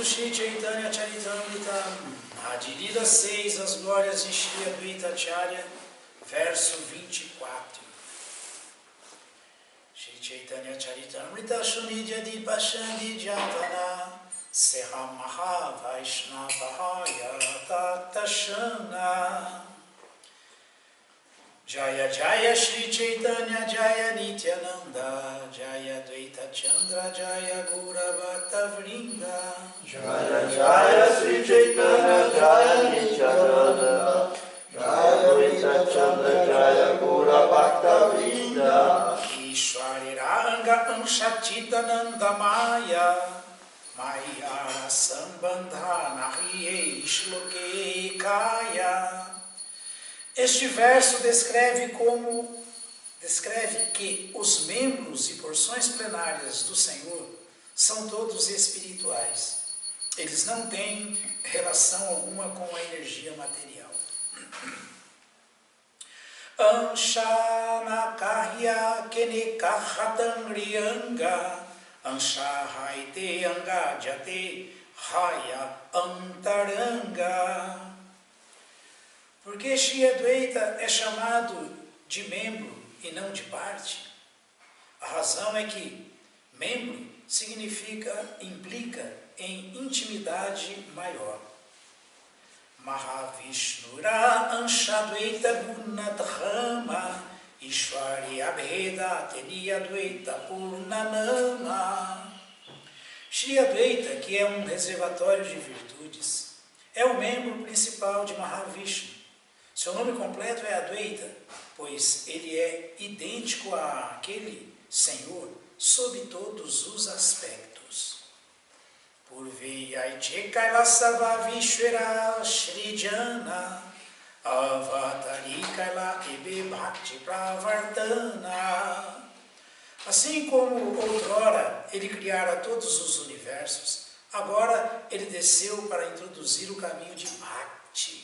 Shri Chaitanya Charitamrita, Adilila 6, as glórias de Shri Advaita Acharya, verso 24. Shri Chaitanya Charitamrita Shunidya Dipashandi Jatana Seha Maha Vaishnavahaya Tatashana. Jaya Jaya Shri Chaitanya Jaya Nityananda Jaya Dvaita Chandra Jaya Gura Bhakta Vrinda. Jaya Jaya Shri Chaitanya Jaya Nityananda Jaya Dvaita Chandra Jaya Gura Bhakta Vrinda. Ishwari Ranga Anshachitananda Maya Maya Sambandha Nahiye Shloke Kaya. Este verso descreve que os membros e porções plenárias do Senhor são todos espirituais. Eles não têm relação alguma com a energia material. Anshanakarya kenekahatangrianga Anshahaite anga jate haya antaranga. Porque Shri Advaita é chamado de membro e não de parte? A razão é que membro implica em intimidade maior. Mahavishnura Anshadvaita Gunadhama Ishwari Abheda Teniya Advaita Purnanama. Shri Advaita, que é um reservatório de virtudes, é o membro principal de Mahavishnu. Seu nome completo é Advaita, pois ele é idêntico àquele Senhor sob todos os aspectos. Purveyaiche Kailasava Vishwara Shrijana Avatari Kaila Ebe Bhakti Pravartana. Assim como outrora ele criara todos os universos, agora ele desceu para introduzir o caminho de Bhakti.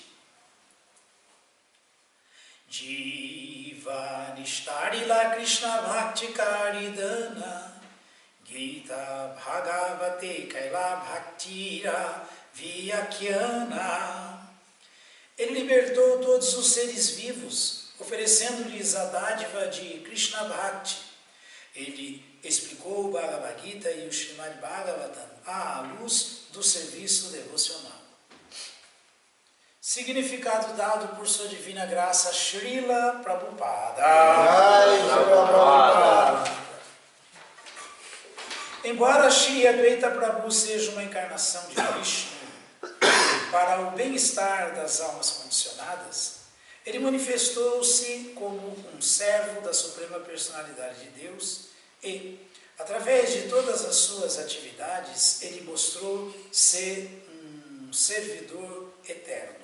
Jiva Nishtarila Krishna Bhakti Karidana Gita Bhagavate Kaila Bhaktira Vyakyana. Ele libertou todos os seres vivos, oferecendo-lhes a dádiva de Krishna Bhakti. Ele explicou o Bhagavad Gita e o Srimad Bhagavatam à luz do serviço devocional. Significado dado por sua divina graça Srila Prabhupada. Embora Shri Advaita Prabhu seja uma encarnação de Vishnu para o bem-estar das almas condicionadas, ele manifestou-se como um servo da Suprema Personalidade de Deus e, através de todas as suas atividades, ele mostrou ser um servidor eterno.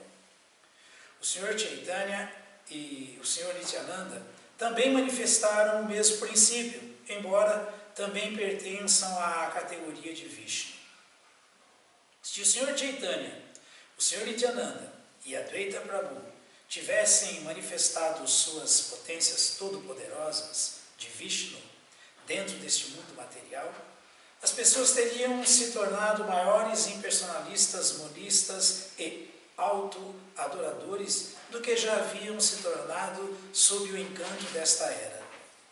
O Senhor Chaitanya e o Senhor Nityananda também manifestaram o mesmo princípio, embora também pertençam à categoria de Vishnu. Se o Senhor Chaitanya, o Senhor Nityananda e Advaita Prabhu tivessem manifestado suas potências todo-poderosas de Vishnu dentro deste mundo material, as pessoas teriam se tornado maiores impersonalistas, monistas e auto-adoradores do que já haviam se tornado sob o encanto desta era.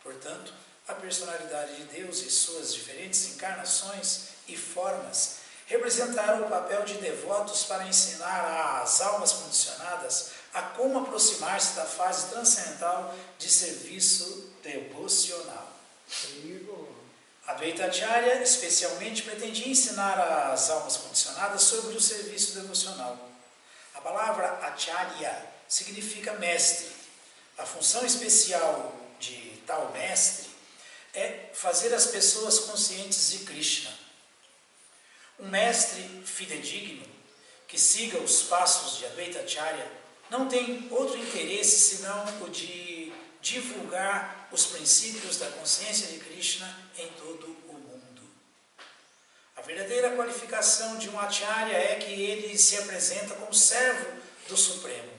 Portanto, a personalidade de Deus e suas diferentes encarnações e formas representaram o papel de devotos para ensinar às almas condicionadas a como aproximar-se da fase transcendental de serviço devocional. Advaita Acharya especialmente pretendia ensinar às almas condicionadas sobre o serviço devocional. A palavra Acharya significa mestre. A função especial de tal mestre é fazer as pessoas conscientes de Krishna. Um mestre fidedigno que siga os passos de Advaita Acharya não tem outro interesse senão o de divulgar os princípios da consciência de Krishna em todo o mundo. A verdadeira qualificação de um Acharya é que ele se apresenta como servo do Supremo.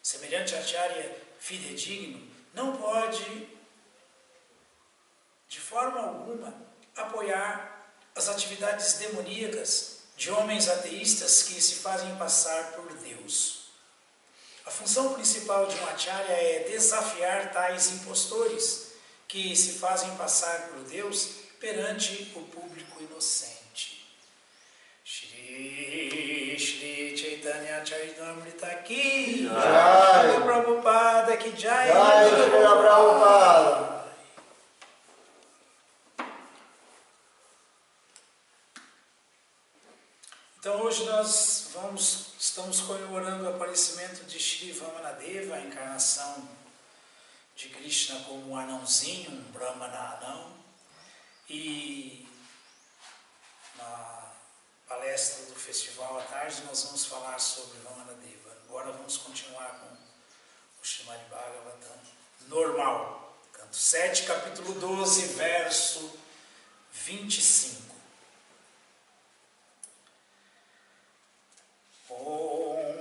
Semelhante Acharya fidedigno não pode, de forma alguma, apoiar as atividades demoníacas de homens ateístas que se fazem passar por Deus. A função principal de um acharya é desafiar tais impostores que se fazem passar por Deus perante o público inocente. Shri Shri Chaitanya Charitamrita ki Jai, Shri Prabhupada ki Jai, Jai Shri Prabhupada. Então hoje nós estamos comemorando o aparecimento de Shri Vamanadeva, a encarnação de Krishna como um anãozinho, um Brahmana anão. E na palestra do festival à tarde nós vamos falar sobre Vamanadeva. Agora vamos continuar com o Srimad Bhagavatam normal. Canto 7, capítulo 12, verso 25. Om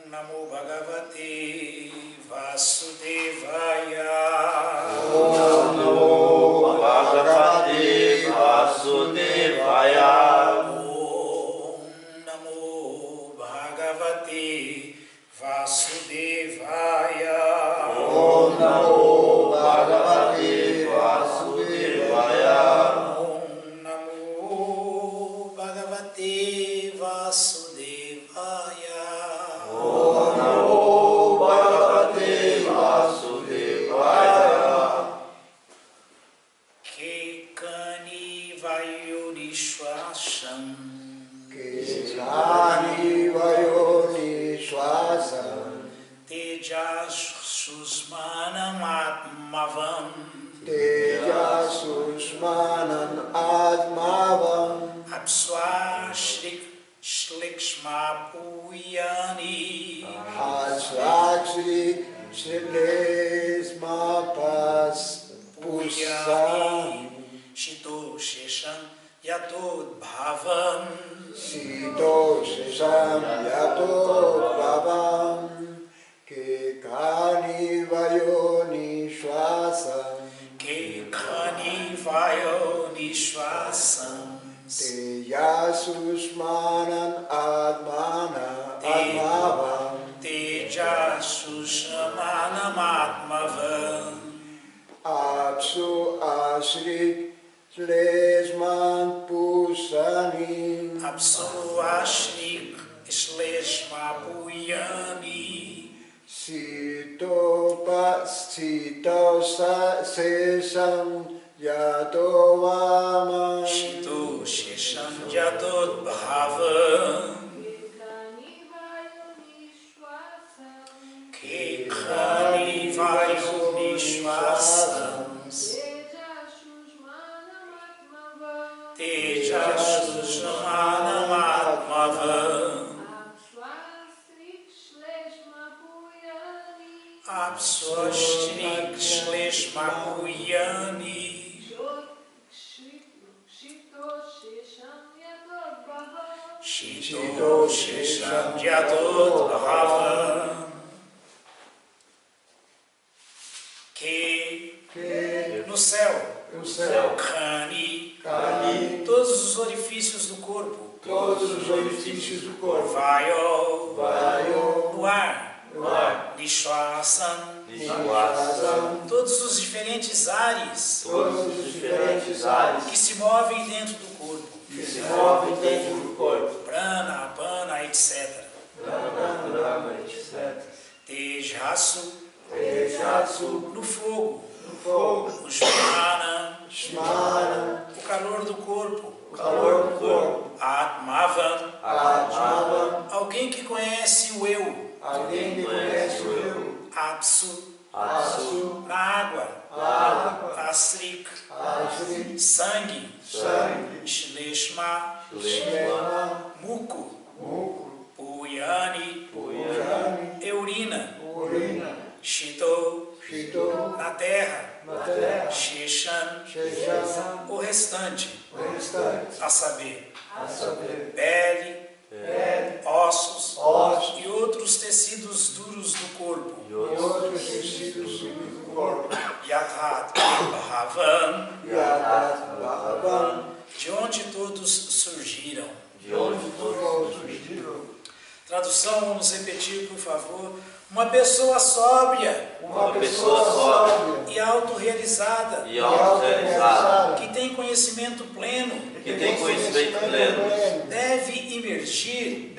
Namo Bhagavate Vasudevaya. Om Namo Bhagavate Vasudevaya. Om Namo Bhagavate Vasudevaya. Om Namo Bhagavate Vasudevaya. Om Namo Bhagavate Vasudevaya. Om Namo Bhagavate Vasudevaya. Kekani Vayonishwasam. Kekani Vayonishwasam. Tejasusmanam Atmavam. Tejasusmanam Atmavam. Apswashrik Shlikshma Puyani. Asvakshri Shrilesma Pas Pusam. Shito Shesham Yatod Bhavam. Sito Shesham Yatod Bhavam. Kekani Vayonishwasam. Kekani Vayonishwasam. Tejasusmanam Atmavam. Tejasusmanam Atmavam. Apsu Ashrik Shlesman Pusani. Apsu Ashrik Shleshma Puyani. Sito Sesam Yato Vama. Shito Shesham Yatod Bhavam. Kekani Vayonishwasam. Tejasusmanam Atmavam. Apswashrik Shleshma Puyani. Shito Shesham Yatod Bhavam. Que no céu, Kani, todos os orifícios do corpo, Vayo, no ar, Nishwasam, todos os diferentes ares que se movem dentro do corpo, Prana, Apana, etc. Tejasu, no fogo, o Shmana, o calor do corpo, Atmavam, alguém que conhece o eu, Apsu, na água, Asrik, sangue, Shleshma, Muco, Puyani, urina, Shito, na terra, Sheshan, o restante, a saber, pele, ossos e outros tecidos duros do corpo. Yathat Bhavam, de onde todos surgiram. de onde todos surgiram. Tradução, vamos repetir, por favor. Uma pessoa sóbria Uma pessoa sóbria e autorrealizada, e autorrealizada, que tem conhecimento pleno, que tem conhecimento pleno, deve imergir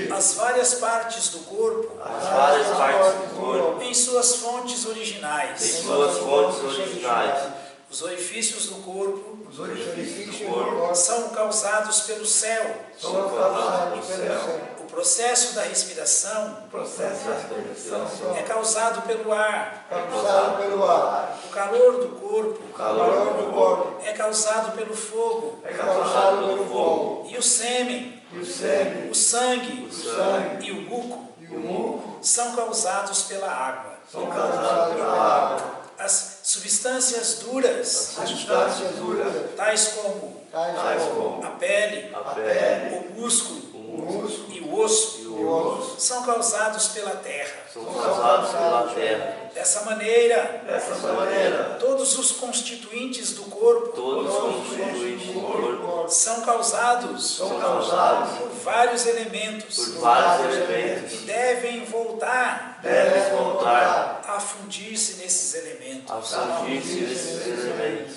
as as várias partes do corpo várias partes do corpo em suas fontes em originais. suas fontes originais. Os orifícios do corpo Os orifícios do corpo são causados pelo céu. são causados pelo céu. O processo da respiração Processo da respiração é causado pelo ar. Causado pelo ar. O calor do corpo o calor do corpo é causado pelo fogo. é Causado pelo fogo. E o sêmen, E o sêmen, o sangue o sangue e o muco e o muco são causados pela água. são causados pela água. As substâncias duras, substâncias duras, tais como tais como a pele, A pele, o músculo o músculo e o osso, e o osso são causados pela terra. são causados pela terra. Dessa maneira, Dessa maneira, todos os constituintes do corpo todos os constituintes do corpo são causados são causados por vários elementos por vários e elementos. devem voltar Devem voltar a fundir-se nesses elementos. a fundir-se nesses elementos.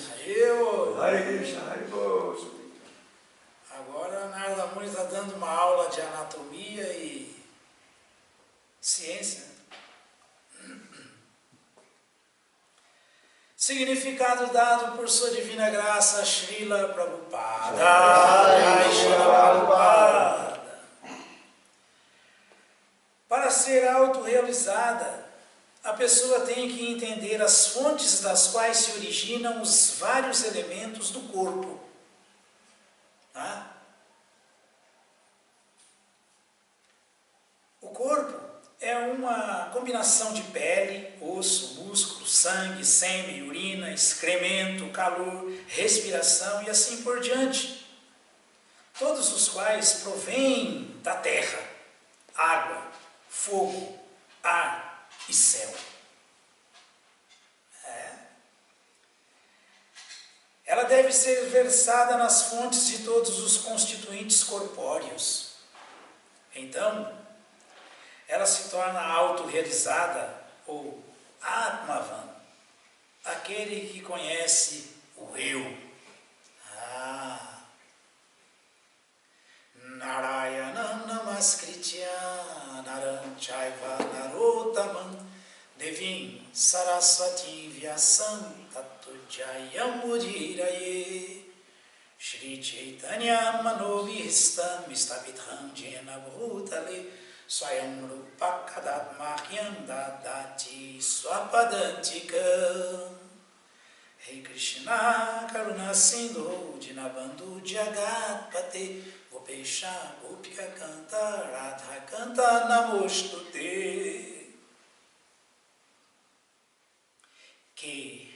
Hare Krishna, Hare Krishna. Agora a Narada Muni está dando uma aula de anatomia e ciência. Significado dado por sua divina graça, Srila Prabhupada. Jai Srila Prabhupada. Para ser autorrealizada, a pessoa tem que entender as fontes das quais se originam os vários elementos do corpo. Tá? O corpo é uma combinação de pele, osso, músculo, sangue, sêmen, urina, excremento, calor, respiração e assim por diante. Todos os quais provêm da terra, água, fogo, ar e céu. Ela deve ser versada nas fontes de todos os constituintes corpóreos. Então, ela se torna autorrealizada, ou Atmavan, aquele que conhece o eu. Narayanam namaskritya naram chaiva narotamam devim saraswati vyasam tato jayam mudiraye Shri Chaitanya manobhistam istabitham jena bhutale Swayam rupa kadatmahyam dadati swapadantikam. Rei Krishna karuna sindhu dinabandhu jagatpate Gopesha gopika canta radha canta namostute. Que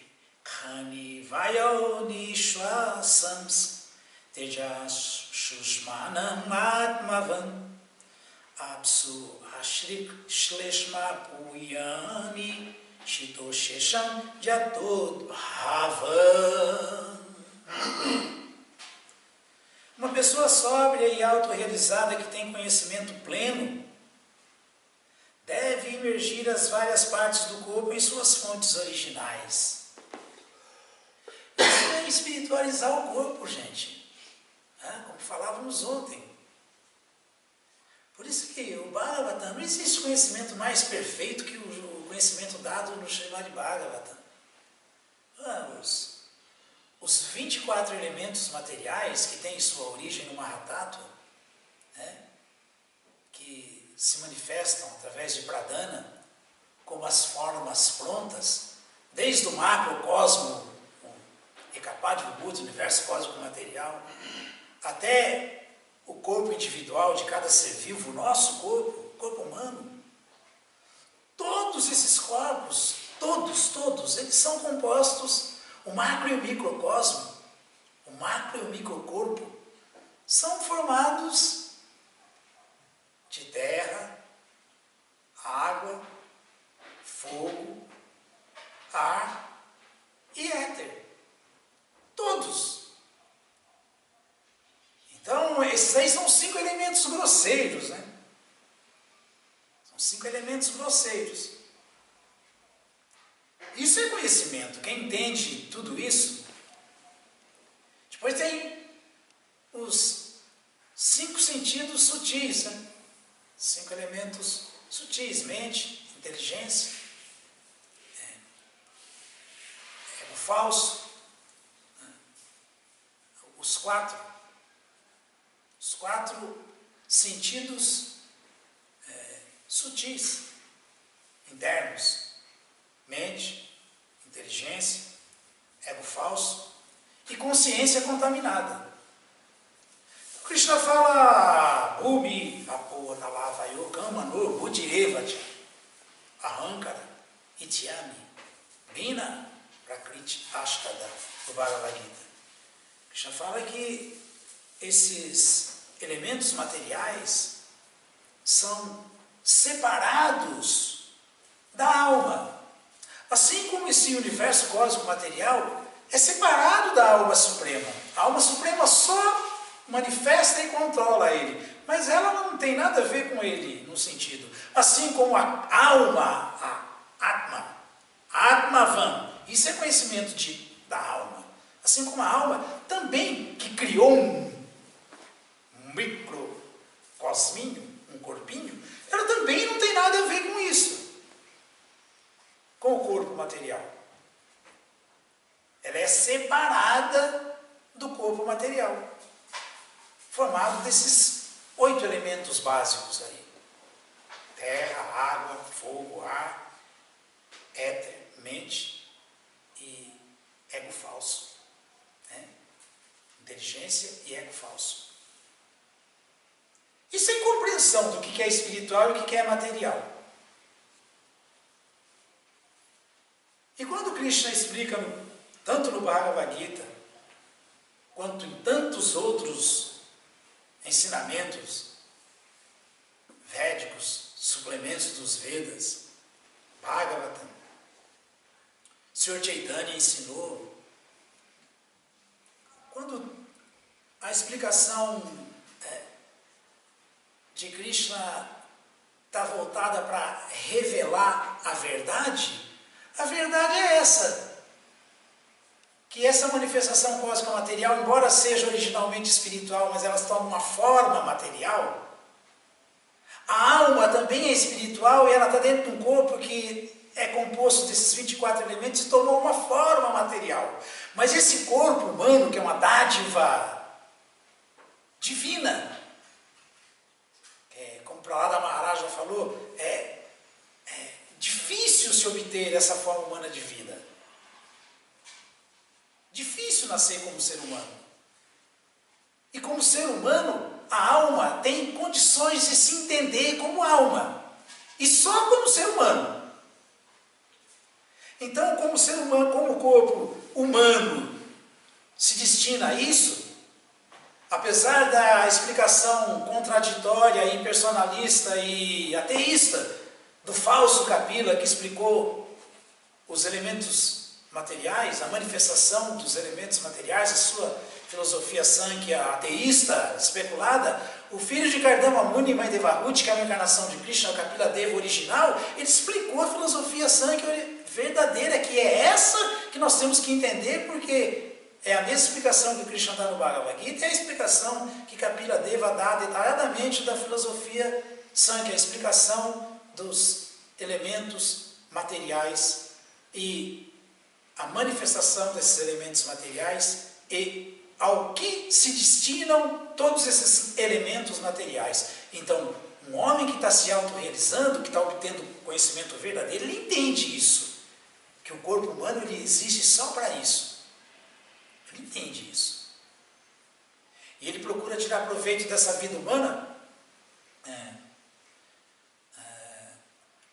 khani vayo nishwasams tejas shushmanam atmavan Apsu ashrik shleshma puyani shito shesham jatod bhavan. Uma pessoa sóbria e autorrealizada que tem conhecimento pleno deve imergir as várias partes do corpo em suas fontes originais. Isso é espiritualizar o corpo, gente. Como falávamos ontem. Por isso que o Bhagavatam, não existe conhecimento mais perfeito que o conhecimento dado no Srimad Bhagavatam. Os 24 elementos materiais que têm sua origem no Mahatattva, que se manifestam através de Pradhana, como as formas prontas, desde o macrocosmo, o Ekapada Buddha, o universo cósmico material, até o corpo individual de cada ser vivo, o nosso corpo, o corpo humano. Todos esses corpos, todos, eles são compostos, o macro e o microcosmo, o macro e o microcorpo, são formados de terra, água, fogo, ar e éter. Todos. Então, esses aí são 5 elementos grosseiros, né? São 5 elementos grosseiros. Isso é conhecimento. Quem entende tudo isso. Depois tem os 5 sentidos sutis, né? 5 elementos sutis: mente, inteligência, ego falso, os 4 sentidos sutis, internos: mente, inteligência, ego falso e consciência contaminada. Krishna fala Bhumi, Apotalavayo, Kamano, Buddhirevati, Ahankara, Ityami, Bina, Prakriti, Ashtada, do Bhagavad Gita. Krishna fala que esses elementos materiais são separados da alma. Assim como esse universo cósmico material é separado da alma suprema. A alma suprema só manifesta e controla ele, mas ela não tem nada a ver com ele, no sentido. Assim como a alma, a Atmavan, isso é conhecimento da alma. Assim como a alma também, que criou um microcosminho, um corpinho, ela também não tem nada a ver com isso, com o corpo material. Ela é separada do corpo material, formado desses 8 elementos básicos aí: terra, água, fogo, ar, éter, mente e ego falso, né? Inteligência e ego falso. E sem compreensão do que é espiritual e o que é material. E quando Krishna explica, tanto no Bhagavad Gita, quanto em tantos outros ensinamentos védicos, suplementos dos Vedas, Bhagavatam, Sr. Chaitanya ensinou, quando a explicação de Krishna está voltada para revelar a verdade é essa. Que essa manifestação cósmica material, embora seja originalmente espiritual, mas elas tomam uma forma material. A alma também é espiritual e ela está dentro de um corpo que é composto desses 24 elementos e tomou uma forma material. Mas esse corpo humano, que é uma dádiva divina, como Prahlada Maharaja falou, é difícil se obter essa forma humana de vida. Difícil nascer como ser humano. E como ser humano, a alma tem condições de se entender como alma. E só como ser humano. Então, como ser humano, como o corpo humano se destina a isso, apesar da explicação contraditória, impersonalista e ateísta do falso Kapila, que explicou os elementos materiais, a manifestação dos elementos materiais, a sua filosofia Sankhya ateísta, especulada, o filho de Kardama Muni, Mãe Devahuti, que é a encarnação de Krishna, o Kapila Deva original, ele explicou a filosofia Sankhya verdadeira, que é essa que nós temos que entender, porque é a mesma explicação que Krishna dá no Bhagavad Gita, é a explicação que Kapila Deva dá detalhadamente da filosofia Sankhya, a explicação dos elementos materiais e a manifestação desses elementos materiais e ao que se destinam todos esses elementos materiais. Então, um homem que está se autorrealizando, que está obtendo conhecimento verdadeiro, ele entende isso, que o corpo humano ele existe só para isso. Ele entende isso. E ele procura tirar proveito dessa vida humana,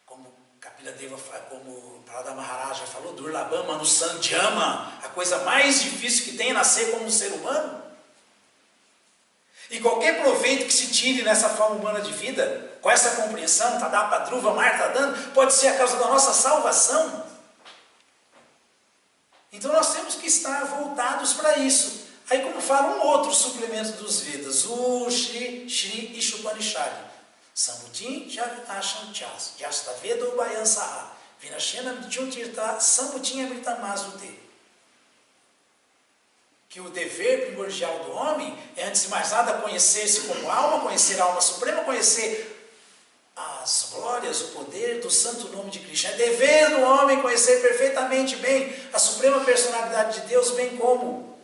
como Kapila Deva, como Prahlada Maharaja falou, Durlabham Manusandhyama, a coisa mais difícil que tem é nascer como um ser humano. E qualquer proveito que se tire nessa forma humana de vida, com essa compreensão, Tadapa Dhruva Marta dando, pode ser a causa da nossa salvação. Então nós temos que estar voltados para isso. Aí como fala um outro suplemento dos Vedas, o Shri Ishupanishad, Sambutin Javitasham Chas, Jastaveda Ubayan Saha, Vinashena Mrityuntirta Sambutin Amritamazute. Que o dever primordial do homem é, antes de mais nada, conhecer-se como alma, conhecer a alma suprema, conhecer as glórias, o poder do santo nome de Krishna. É dever do homem conhecer perfeitamente bem a suprema personalidade de Deus, bem como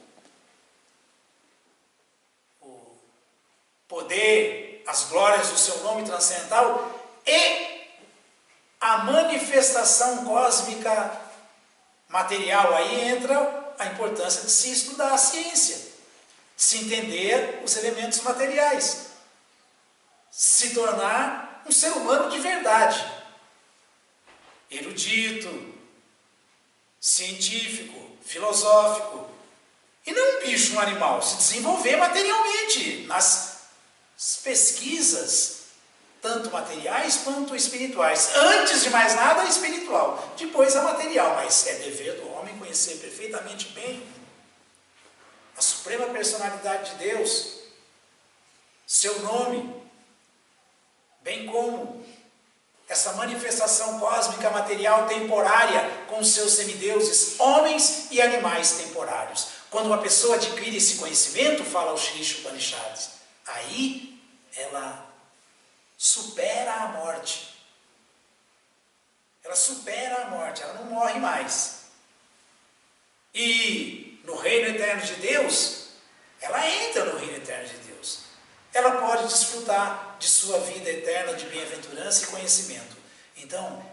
o poder, as glórias do seu nome transcendental e a manifestação cósmica material. Aí entra a importância de se estudar a ciência, de se entender os elementos materiais, se tornar um ser humano de verdade, erudito, científico, filosófico, e não um bicho, um animal, se desenvolver materialmente nas pesquisas, tanto materiais quanto espirituais. Antes de mais nada, a espiritual, depois a material, mas é dever do homem conhecer perfeitamente bem a suprema personalidade de Deus, seu nome, bem como essa manifestação cósmica material temporária com seus semideuses, homens e animais temporários. Quando uma pessoa adquire esse conhecimento, fala o Shri Upanishads, aí ela supera a morte. Ela supera a morte, ela não morre mais. E no reino eterno de Deus, ela entra no reino eterno de Deus. Ela pode desfrutar de sua vida eterna de bem-aventurança e conhecimento. Então,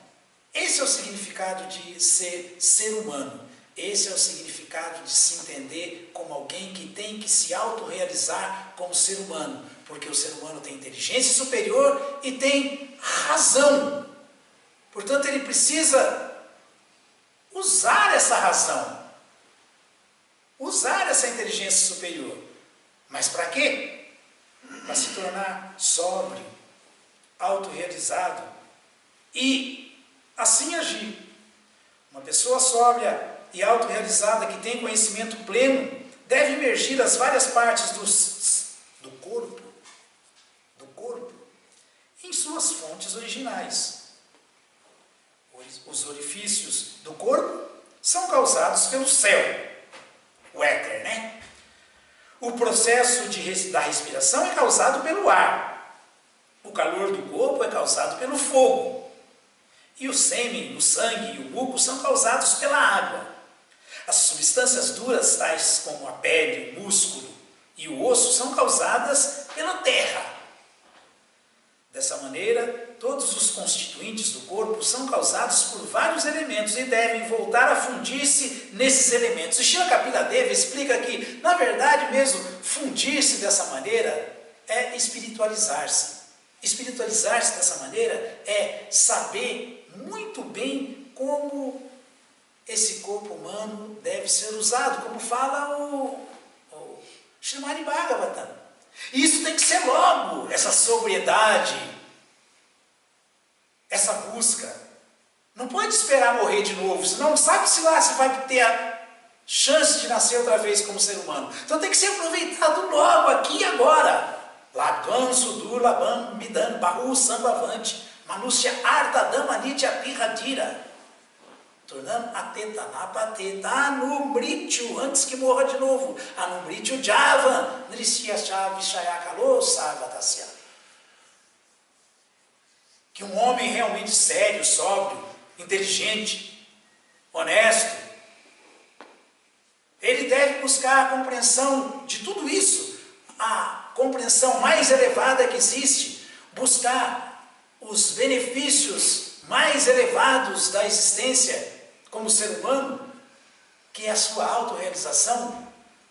esse é o significado de ser ser humano. Esse é o significado de se entender como alguém que tem que se autorrealizar como ser humano. Porque o ser humano tem inteligência superior e tem razão. Portanto, ele precisa usar essa razão. Usar essa inteligência superior. Mas para quê? Para se tornar sóbrio, autorrealizado e assim agir. Uma pessoa sóbria e autorrealizada que tem conhecimento pleno deve emergir as várias partes do corpo em suas fontes originais. Os orifícios do corpo são causados pelo céu, o éter, né? O processo da respiração é causado pelo ar. O calor do corpo é causado pelo fogo. E o sêmen, o sangue e o muco são causados pela água. As substâncias duras, tais como a pele, o músculo e o osso, são causadas pela terra. Dessa maneira, todos os constituintes do corpo são causados por vários elementos e devem voltar a fundir-se nesses elementos. E Srila Kapila Deva explica que, na verdade mesmo, fundir-se dessa maneira é espiritualizar-se. Espiritualizar-se dessa maneira é saber muito bem como esse corpo humano deve ser usado, como fala o Srimad Bhagavatam. E isso tem que ser logo, essa sobriedade, essa busca. Não pode esperar morrer de novo, senão não sabe se lá se vai ter a chance de nascer outra vez como ser humano. Então tem que ser aproveitado logo, aqui e agora. Labdvan, Sudur, Labam, Midan, Bahu, Sambhavante, Manusya, Artadama, Nitya, Pirradira. Tornando atetanapateta, anumrityu, antes que morra de novo. Anumrityu java, nrisyashavishayakalo sarvatasya. Que um homem realmente sério, sóbrio, inteligente, honesto, ele deve buscar a compreensão de tudo isso, a compreensão mais elevada que existe, buscar os benefícios mais elevados da existência como ser humano, que é a sua autorrealização,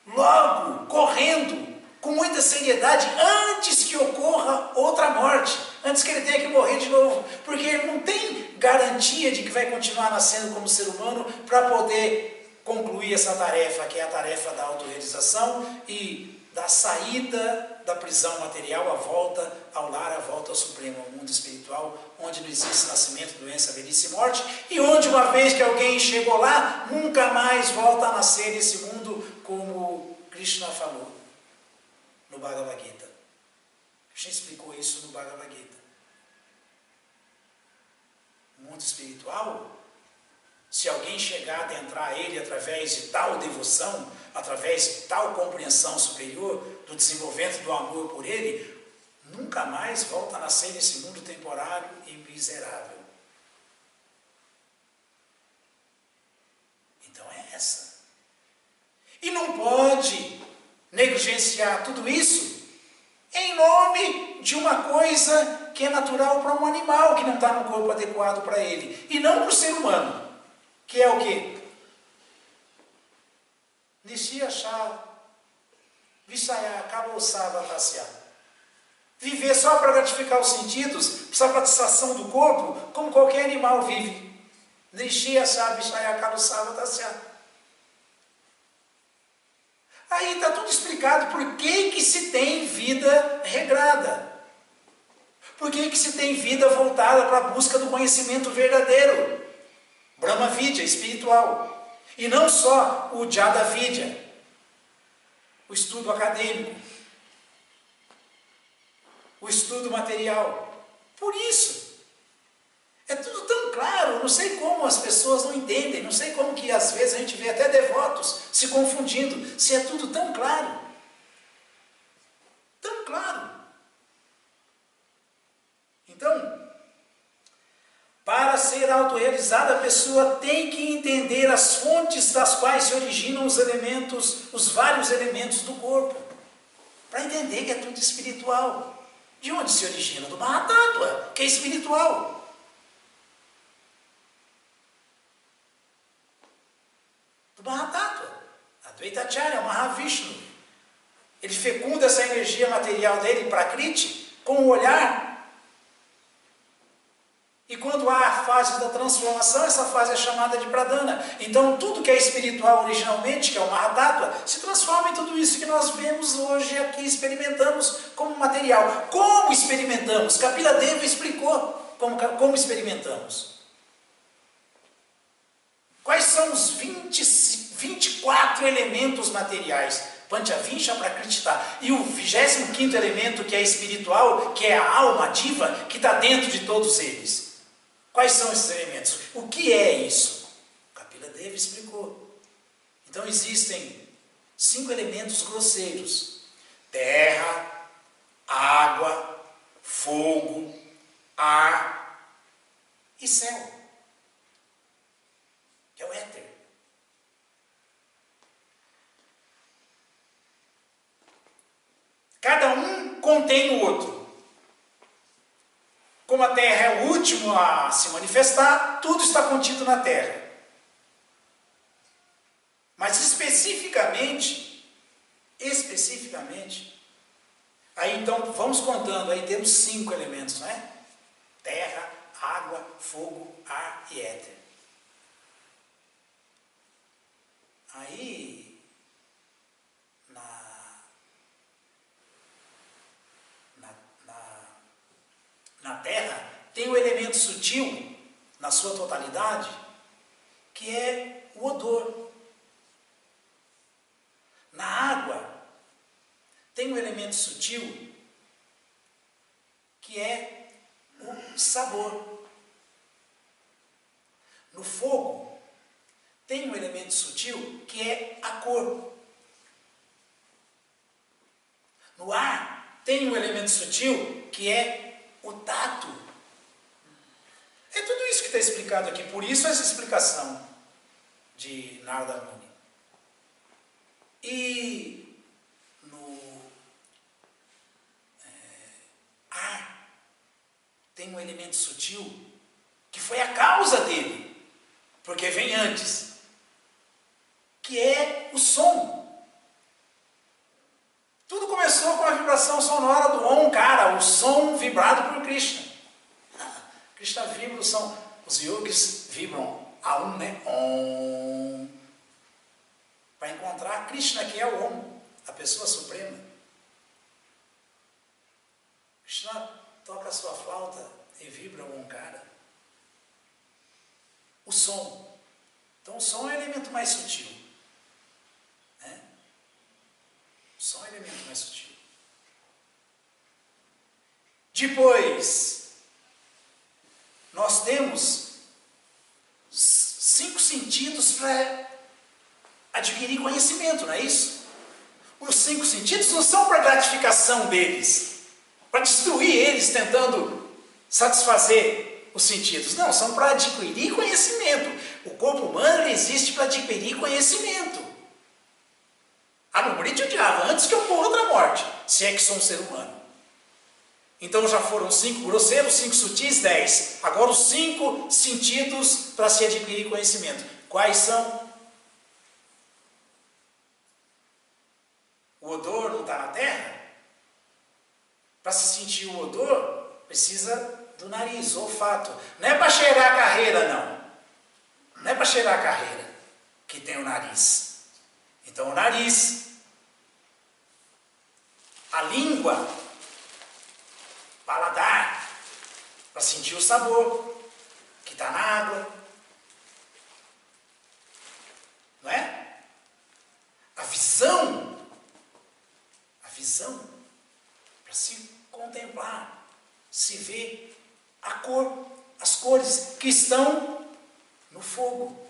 logo, correndo, com muita seriedade, antes que ocorra outra morte, antes que ele tenha que morrer de novo, porque ele não tem garantia de que vai continuar nascendo como ser humano para poder concluir essa tarefa, que é a tarefa da autorrealização e da saída da prisão material, a volta ao lar, a volta ao supremo, ao mundo espiritual, onde não existe nascimento, doença, velhice e morte, e onde uma vez que alguém chegou lá, nunca mais volta a nascer nesse mundo, como Krishna Krishna falou no Bhagavad Gita. Krishna explicou isso no Bhagavad Gita. O mundo espiritual, se alguém chegar a adentrar a ele através de tal devoção, através de tal compreensão superior, do desenvolvimento do amor por ele, nunca mais volta a nascer nesse mundo temporário e miserável. Então é essa. E não pode negligenciar tudo isso em nome de uma coisa que é natural para um animal, que não está no corpo adequado para ele, e não para o ser humano, que é o quê? Nishya Shah Vishaya Kabosava Tasya. Viver só para gratificar os sentidos, só para a satisfação do corpo, como qualquer animal vive. Nishya Shah Vishaya Kabosava Tasya. Aí está tudo explicado por que se tem vida regrada. Por que se tem vida voltada para a busca do conhecimento verdadeiro. Brahma Vidya, espiritual. E não só o Jada Vidya, o estudo acadêmico, o estudo material. Por isso. É tudo tão claro, não sei como as pessoas não entendem, não sei como que às vezes a gente vê até devotos se confundindo, se é tudo tão claro. Tão claro. Então, para ser autorrealizada, a pessoa tem que entender as fontes das quais se originam os elementos, os vários elementos do corpo. Para entender que é tudo espiritual. De onde se origina? Do Mahatattva, que é espiritual. Mahatattva, Advaita Acharya, Mahavishnu. Ele fecunda essa energia material dele, Prakriti, com o olhar. E quando há a fase da transformação, essa fase é chamada de Pradhana. Então tudo que é espiritual originalmente, que é o Mahatattva, se transforma em tudo isso que nós vemos hoje aqui, experimentamos como material. Como experimentamos? Kapila Deva explicou como experimentamos. Quais são os 24 elementos materiais? Panchavinsha Prakriti-ta. E o 25º elemento, que é espiritual, que é a alma diva, que está dentro de todos eles. Quais são esses elementos? O que é isso? Kapila Deva explicou. Então existem 5 elementos grosseiros. Terra, água, fogo, ar e céu. Que é o éter. Cada um contém o outro. Como a Terra é o último a se manifestar, tudo está contido na Terra. Mas especificamente, aí então vamos contando, aí temos 5 elementos, não é? Terra, água, fogo, ar e éter. Aí, na Terra, tem o elemento sutil, na sua totalidade, que é o odor. Na água, tem um elemento sutil, que é o sabor. No fogo, tem um elemento sutil, que é a cor. No ar, tem um elemento sutil, que é o tato. É tudo isso que está explicado aqui. Por isso essa explicação de Narada Muni. E no ar, tem um elemento sutil, que foi a causa dele, porque vem antes, que é o som. Tudo começou com a vibração sonora do Omkara, o som vibrado por Krishna. Krishna vibra o som. Os yogis vibram a né? Om. Para encontrar Krishna, que é o Om, a pessoa suprema. Krishna toca a sua flauta e vibra o Omkara. O som. Então o som é o elemento mais sutil. Né? Depois, nós temos 5 sentidos para adquirir conhecimento, não é isso? Os 5 sentidos não são para gratificação deles, para destruir eles tentando satisfazer os sentidos. Não, são para adquirir conhecimento. O corpo humano ele existe para adquirir conhecimento. Não grite o diabo, antes que eu morra outra morte, se é que sou um ser humano. Então já foram 5 grosseiros, 5 sutis, 10. Agora os 5 sentidos para se adquirir conhecimento. Quais são? O odor não está na terra? Para se sentir o odor, precisa do nariz, olfato. Não é para cheirar a carreira, não. Não é para cheirar a carreira que tem o nariz. Então o nariz, a língua, paladar, para sentir o sabor que está na água. Não é? A visão, para se contemplar, se ver a cor, as cores que estão no fogo.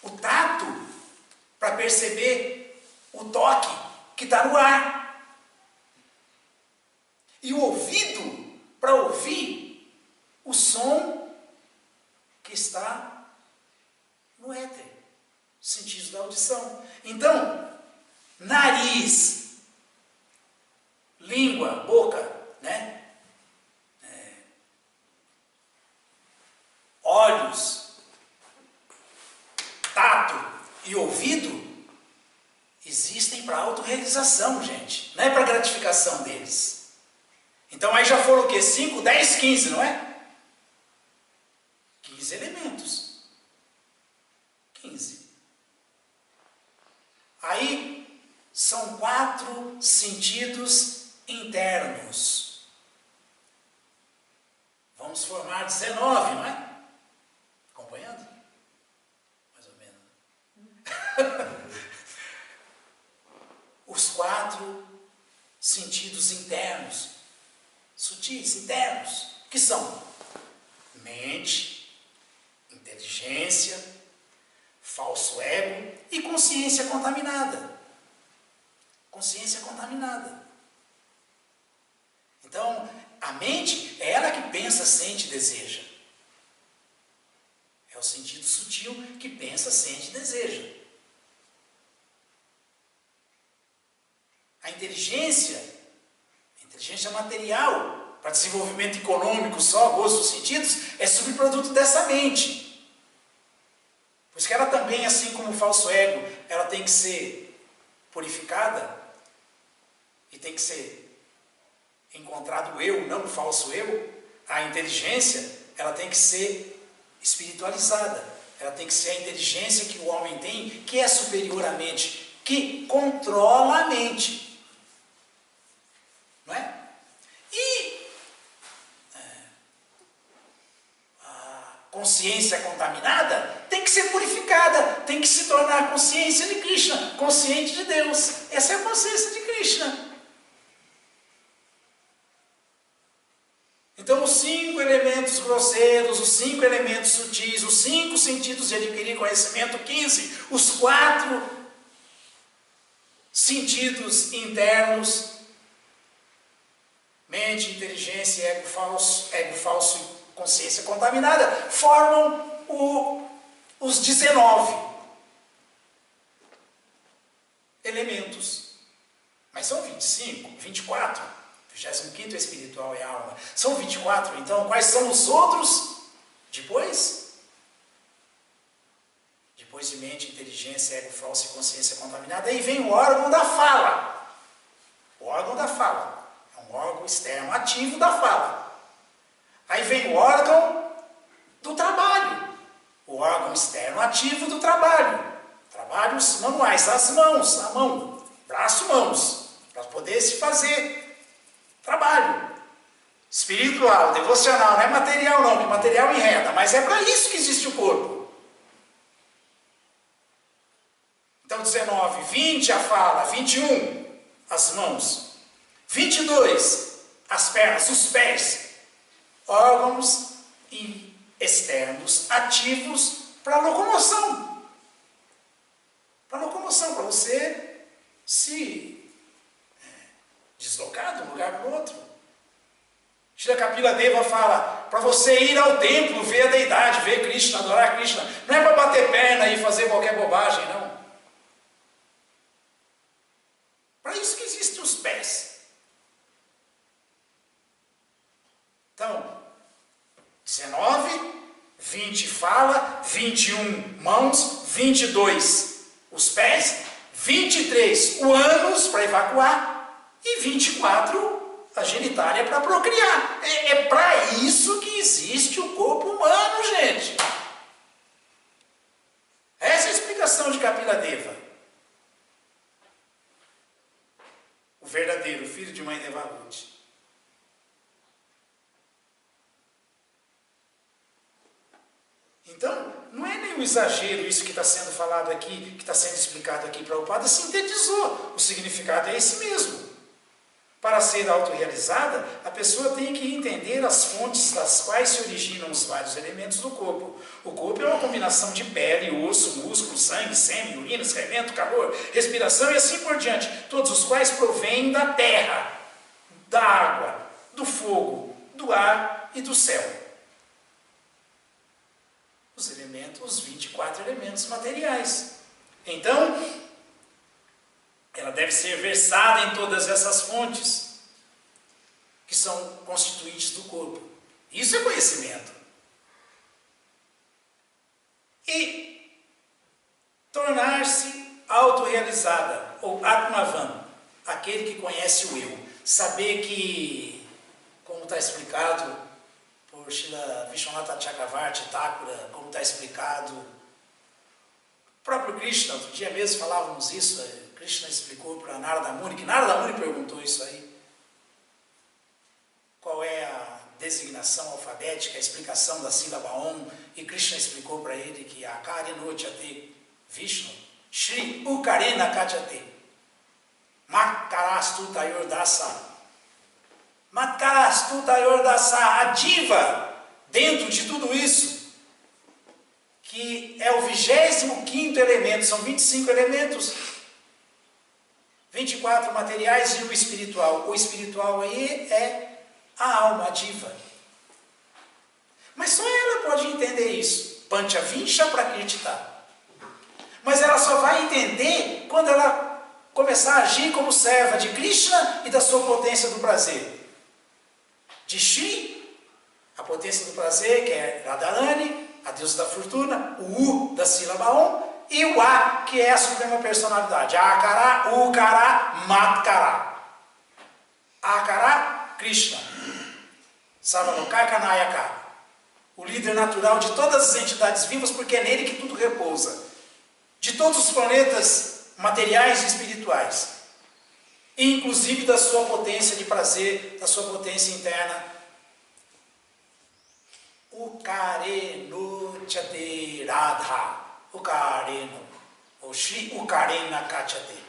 O tato, para perceber o toque que está no ar. E o ouvido, para ouvir o som que está no éter, sentidos da audição. Então, nariz, língua, boca, né? Olhos, tato e ouvido existem para autorrealização, gente. Não é para gratificação deles. Então aí já foram o quê? 5, 10, 15, não é? 15 elementos. 15. Aí são 4 sentidos internos. Vamos formar 19, não é? Acompanhando? Mais ou menos. Os 4 sentidos internos, sutis, internos, que são mente, inteligência, falso ego e consciência contaminada. Consciência contaminada. Então, a mente é ela que pensa, sente e deseja. É o sentido sutil que pensa, sente e deseja. A inteligência material, para desenvolvimento econômico só, gosto dos sentidos, é subproduto dessa mente. Por isso que ela também, assim como o falso ego, ela tem que ser purificada e tem que ser encontrado o eu, não o falso eu. A inteligência, ela tem que ser espiritualizada. Ela tem que ser a inteligência que o homem tem, que é superior à mente, que controla a mente. Não é? E a consciência contaminada tem que ser purificada, tem que se tornar a consciência de Krishna, consciente de Deus. Essa é a consciência de Krishna. Então, os 5 elementos grosseiros, os 5 elementos sutis, os 5 sentidos de adquirir conhecimento, 15, os 4 sentidos internos, mente, inteligência, ego falso e consciência contaminada, formam os 19 elementos. Mas são 25, 24. 25º espiritual é a alma. São 24, então quais são os outros? Depois de mente, inteligência, ego falso e consciência contaminada, aí vem o órgão da fala. O órgão da fala é um órgão externo ativo da fala. Aí vem o órgão do trabalho. O órgão externo ativo do trabalho. Trabalhos manuais, as mãos, a mão, braço, mãos, para poder se fazer trabalho espiritual, devocional, não é material não, porque material enreda, mas é para isso que existe o corpo. Então 19, 20 a fala, 21 as mãos, 22, as pernas, os pés, órgãos externos ativos para locomoção. Para locomoção, para você se deslocar de um lugar para o outro. Shri Kapila Deva fala, para você ir ao templo, ver a deidade, ver Krishna, adorar Krishna, não é para bater perna e fazer qualquer bobagem, não. Para isso que existem os pés. Então, 19, 20 fala, 21 mãos, 22 os pés, 23 o ânus para evacuar e 24 a genitália para procriar. É para isso que existe o corpo humano, gente. Essa é a explicação de Kapila Deva. O verdadeiro filho de mãe Devahuti. Então, não é nenhum exagero isso que está sendo falado aqui, que está sendo explicado aqui. Prabhupada sintetizou. O significado é esse mesmo. Para ser autorrealizada, a pessoa tem que entender as fontes das quais se originam os vários elementos do corpo. O corpo é uma combinação de pele, osso, músculo, sangue, sêmen, urina, excremento, calor, respiração e assim por diante, todos os quais provêm da terra, da água, do fogo, do ar e do céu. Os elementos, os 24 elementos materiais. Então, ela deve ser versada em todas essas fontes que são constituintes do corpo. Isso é conhecimento. E tornar-se autorrealizada, ou Atmavan, aquele que conhece o eu. Saber que, como está explicado por Srila Vishwanatha Chakravarti Thakura, como está explicado, o próprio Krishna, outro dia mesmo falávamos isso, Krishna explicou para Narada Muni, que Narada Muni perguntou isso aí. Qual é a designação alfabética, a explicação da sílaba Om, e Krishna explicou para ele que Akari no Chate Vishnu, Shri Ukarena Kachate, Makarastu Tayor Dasa. Makarastu Tayor Dasa, a diva dentro de tudo isso, que é o 25º elemento, são 25 elementos. 24 materiais e o espiritual. O espiritual aí é a alma, a diva. Mas só ela pode entender isso. Panchavinsha Prakrtita. Mas ela só vai entender quando ela começar a agir como serva de Krishna e da sua potência do prazer. De Shri, a potência do prazer, que é Radharani, a deusa da fortuna, o U da sílaba Om, e o A, que é a suprema personalidade. Akara, Ukara, Matkara. Akara, Krishna. Sarvanokaka Nayaka. O líder natural de todas as entidades vivas, porque é nele que tudo repousa. De todos os planetas materiais e espirituais. E inclusive da sua potência de prazer, da sua potência interna. Ukareno Chate Radha. Ukareno, ou Shri Ukarena Kachate.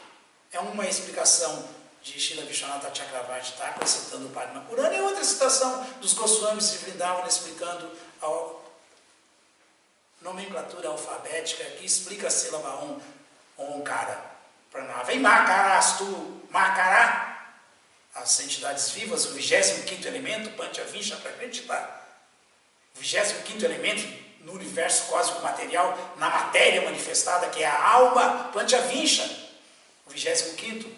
É uma explicação de Srila Vishwanatha Chakravarti Thakura, citando o Padma Purana, e outra citação dos Goswamis de Vrindavan, explicando a nomenclatura alfabética, que explica a sílaba Omkara. Pranava. E Makarastu, Makara, as entidades vivas, o 25º elemento, Panchavinsha Prakrtita, o 25º elemento no universo cósmico material, na matéria manifestada, que é a alma, Panchavinsha, o 25º,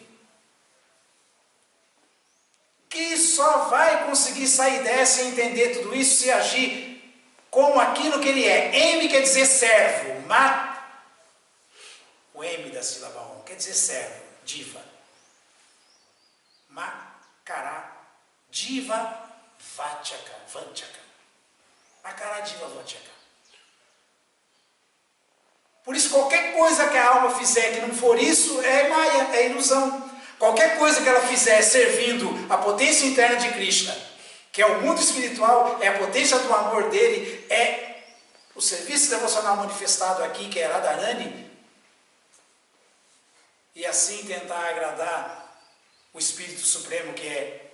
que só vai conseguir sair dessa e entender tudo isso se agir como aquilo que ele é. M quer dizer servo, o M da sílaba Om quer dizer servo, diva. Makara, diva, vachaka, Makara, diva, vachaka. Por isso, qualquer coisa que a alma fizer que não for isso, é maia, é ilusão. Qualquer coisa que ela fizer servindo a potência interna de Krishna, que é o mundo espiritual, é a potência do amor dele, é o serviço devocional manifestado aqui, que é Radharani, e assim tentar agradar o Espírito Supremo, que é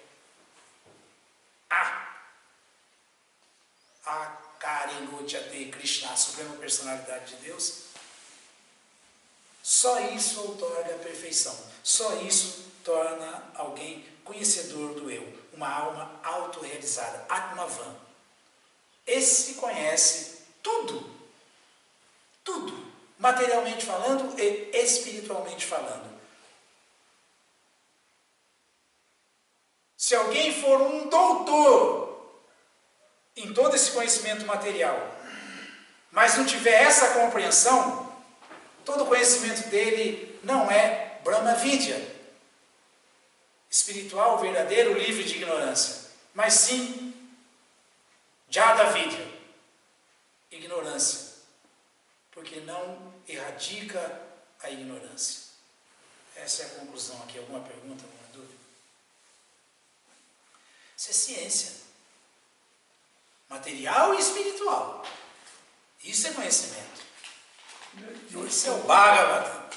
a Karinujate Krishna, a Suprema Personalidade de Deus, só isso outorga a perfeição. Só isso torna alguém conhecedor do eu, uma alma autorrealizada, Atmavan. Esse conhece tudo, tudo, materialmente falando e espiritualmente falando. Se alguém for um doutor em todo esse conhecimento material, mas não tiver essa compreensão, todo o conhecimento dele não é Brahma Vidya, espiritual, verdadeiro, livre de ignorância, mas sim Jada Vidya, ignorância, porque não erradica a ignorância. Essa é a conclusão aqui. Alguma pergunta, alguma dúvida? Isso é ciência, material e espiritual. Isso é conhecimento. Isso é o Bhagavatam.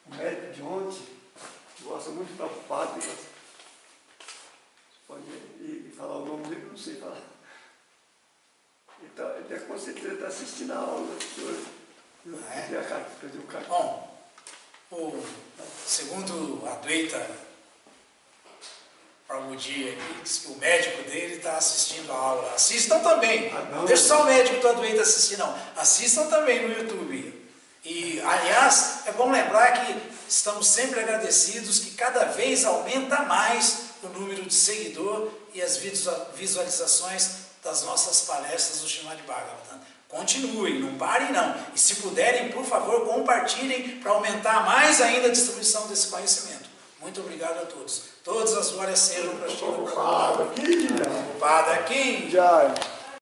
O médico de ontem gosta muito de Prabhupada e falar o nome dele, não sei falar. Então, ele com certeza está assistindo a aula. Bom, segundo a Advaita Prabhuji aqui, diz que o médico dele está assistindo a aula. Assistam também. Não deixa só o médico do Advaita assistir, não. Assistam também no YouTube. E, aliás, é bom lembrar que estamos sempre agradecidos que cada vez aumenta mais o número de seguidor e as visualizações das nossas palestras do Srimad Bhagavatam. Continuem, não parem não. E se puderem, por favor, compartilhem para aumentar mais ainda a distribuição desse conhecimento. Muito obrigado a todos. Todas as glórias sejam para Srila Prabhupada. Prabhupada aqui.